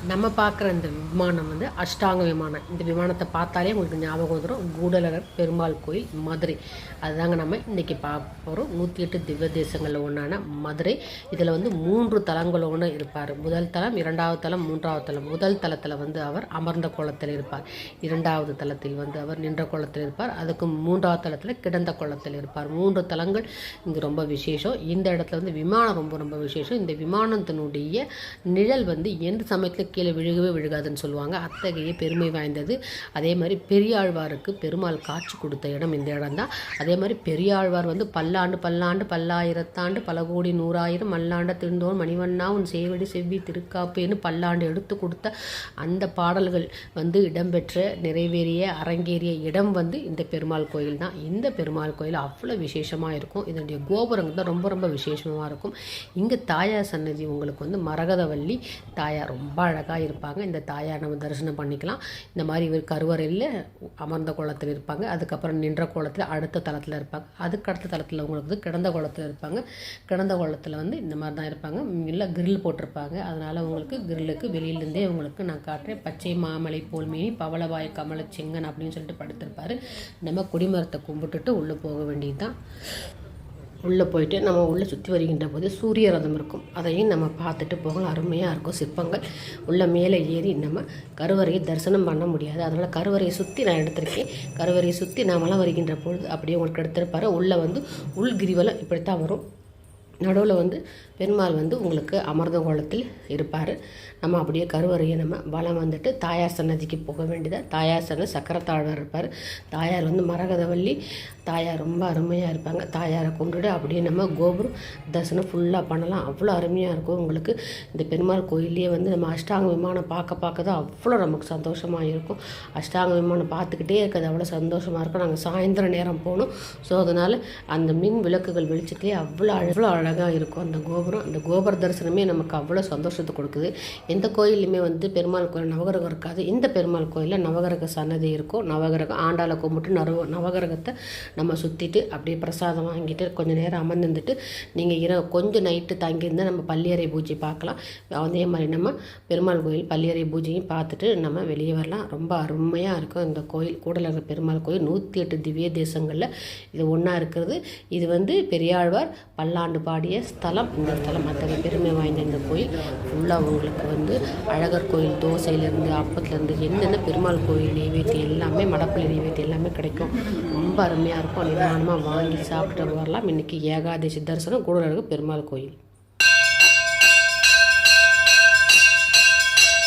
நம்ம பார்க்குற இந்த விமானம் வந்து அஷ்டாங்க விமானம். இந்த விமானத்தை பார்த்தாலே உங்களுக்கு ஞாபகம் வந்துடும் கூடலகர் பெருமாள் கோயில் மதுரை. அதுதாங்க நம்ம இன்றைக்கி பார்க்க போகிறோம். 108 திவ்ய தேசங்களில் ஒன்றான மதுரை. இதில் வந்து 3 தலங்களோடு இருப்பார். முதல் தலம், 2வது தலம், 3வது தலம். முதல் தலத்தில் வந்து அவர் அமர்ந்த கோலத்தில் இருப்பார். 2வது தலத்தில் வந்து அவர் நின்ற கோலத்தில் இருப்பார். அதுக்கு 3வது தலத்தில் கிடந்த கோலத்தில் இருப்பார். 3 தலங்கள் இங்கே ரொம்ப விசேஷம். இந்த இடத்துல வந்து விமானம் ரொம்ப ரொம்ப விசேஷம். இந்த விமானத்தினுடைய நிழல் வந்து எந்த சமயத்தில் கீழே விழுகவே விழுகாதுன்னு சொல்லுவாங்க. அத்தகைய பெருமை வாய்ந்தது. அதே மாதிரி பெரியாழ்வாருக்கு பெருமாள் காட்சி கொடுத்த இடம் இந்த இடம் தான். அதே மாதிரி பெரியாழ்வார் வந்து பல்லாண்டு பல்லாண்டு பல்லாயிரத்தாண்டு பல கோடி நூறாயிரம் மல்லாண்ட திருந்தோன் மணிவண்ணா உன் சேவடி செவ்வி திருக்காப்புன்னு பல்லாண்டு எடுத்து கொடுத்த அந்த பாடல்கள் வந்து இடம்பெற்ற நிறைவேறிய அரங்கேறிய இடம் வந்து இந்த பெருமாள் கோயில் தான். இந்த பெருமாள் கோயில் அவ்வளோ விசேஷமாக இருக்கும். இதனுடைய கோபுரங்கள் தான் ரொம்ப ரொம்ப விசேஷமாக இருக்கும். இங்கே தாயார் சன்னதி உங்களுக்கு வந்து மரகதவள்ளி தாயார் ரொம்ப அழகாக இருப்பாங்க. இந்த தாயார் நம்ம தரிசனம் பண்ணிக்கலாம். இந்த மாதிரி இவர் கருவறையில் அமர்ந்த கோலத்தில் இருப்பாங்க. அதுக்கப்புறம் நின்ற கோலத்தில் அடுத்த தளத்தில் இருப்பாங்க. அதுக்கு அடுத்த தளத்தில் உங்களுக்கு வந்து கிடந்த கோலத்தில் இருப்பாங்க. கிடந்த கோலத்தில் வந்து இந்த மாதிரி தான் இருப்பாங்க. இல்லை கிரில் போட்டிருப்பாங்க. அதனால் உங்களுக்கு கிரில்லுக்கு வெளியிலேருந்தே உங்களுக்கு நான் காட்டுறேன். பச்சை மாமலை போல் மீனி பவளவாய் கமல செங்கன் அப்படின்னு சொல்லிட்டு படுத்திருப்பார். நம்ம கொடிமரத்தை கும்பிட்டுட்டு உள்ளே போக வேண்டியது தான். உள்ளே போயிட்டு நம்ம உள்ளே சுற்றி வருகின்ற போது சூரிய ரதம் இருக்கும். அதையும் நம்ம பார்த்துட்டு போகலாம். அருமையாக இருக்கும் சிற்பங்கள். உள்ள மேலே ஏறி நம்ம கருவறையை தரிசனம் பண்ண முடியாது. அதனால் கருவறையை சுற்றி நான் எடுத்திருக்கேன். கருவறையை சுற்றி நாமெல்லாம் வருகின்ற பொழுது அப்படியே உங்களுக்கு எடுத்திருப்பாரு. உள்ளே வந்து உள்கிரிவலம் இப்படித்தான் வரும். நடுவில் வந்து பெருமாள் வந்து உங்களுக்கு அமர்ந்த கோலத்தில் இருப்பார். நம்ம அப்படியே கருவறையை நம்ம வலம் வந்துட்டு தாயார் சன்னதிக்கு போக வேண்டியதாக. தாயார் சன்னதி சக்கரத்தாழ்வார் இருப்பார். தாயார் வந்து மரகதவள்ளி தாயார் ரொம்ப அருமையாக இருப்பாங்க. தாயாரை கொண்டுட்டு அப்படியே நம்ம கோபுரம் தரிசனம் ஃபுல்லாக பண்ணலாம். அவ்வளோ அருமையாக இருக்கும். உங்களுக்கு இந்த பெருமாள் கோயிலே வந்து நம்ம அஷ்டாங்க விமானம் பார்க்க தான் அவ்வளோ நமக்கு சந்தோஷமாக இருக்கும். அஷ்டாங்க விமானம் பார்த்துக்கிட்டே இருக்கிறது அவ்வளோ சந்தோஷமாக இருக்கும். நாங்கள் சாயந்தரம் நேரம் போகணும். ஸோ அதனால் அந்த மின் விளக்குகள் வெளிச்சத்தே அவ்வளோ அழகாக இருக்கும் அந்த கோபுரம். அந்த கோபுர தரிசனமே நமக்கு அவ்வளோ சந்தோஷத்தை கொடுக்குது. எந்த கோயிலுமே வந்து பெருமாள் கோயில் நவகிரகம் இருக்காது. இந்த பெருமாள் கோயிலில் நவகிரக சன்னதி இருக்கும். நவகிரகம் ஆண்டாளை கும்பிட்டு நவகிரகத்தை நம்ம சுற்றிட்டு அப்படியே பிரசாதம் வாங்கிட்டு கொஞ்சம் நேரம் அமர்ந்துட்டு நீங்கள் கொஞ்சம் நைட்டு தங்கியிருந்தால் நம்ம பள்ளியறை பூஜை பார்க்கலாம். அதே மாதிரி நம்ம பெருமாள் கோயில் பள்ளியறை பூஜையும் பார்த்துட்டு நம்ம வெளியே வரலாம். ரொம்ப அருமையாக இருக்கும் இந்த கோயில். கூடலகர் பெருமாள் கோயில் 108 திவ்ய தேசங்களில் இது ஒன்றா இருக்கிறது. இது வந்து பெரியாழ்வார் பல்லாண்டு பாடிய ஸ்தலம். இந்த ஸ்தலம் அத்தகைய பெருமை வாய்ந்த இந்த கோயில் ஃபுல்லாக உங்களுக்கு வந்து அழகர் கோயில் தோசையிலேருந்து அப்பத்துலேருந்து என்னென்ன பெருமாள் கோயில் நெய்வேத்தியம் எல்லாமே மடப்பள்ளி நெய்வேத்தியம் எல்லாமே கிடைக்கும். ரொம்ப அருமையாக இருக்கும். நிதானமாக வாங்கி சாப்பிட்டு வரலாம். இன்றைக்கி ஏகாதசி தரிசனம் கூடலகர் பெருமாள் கோயில்.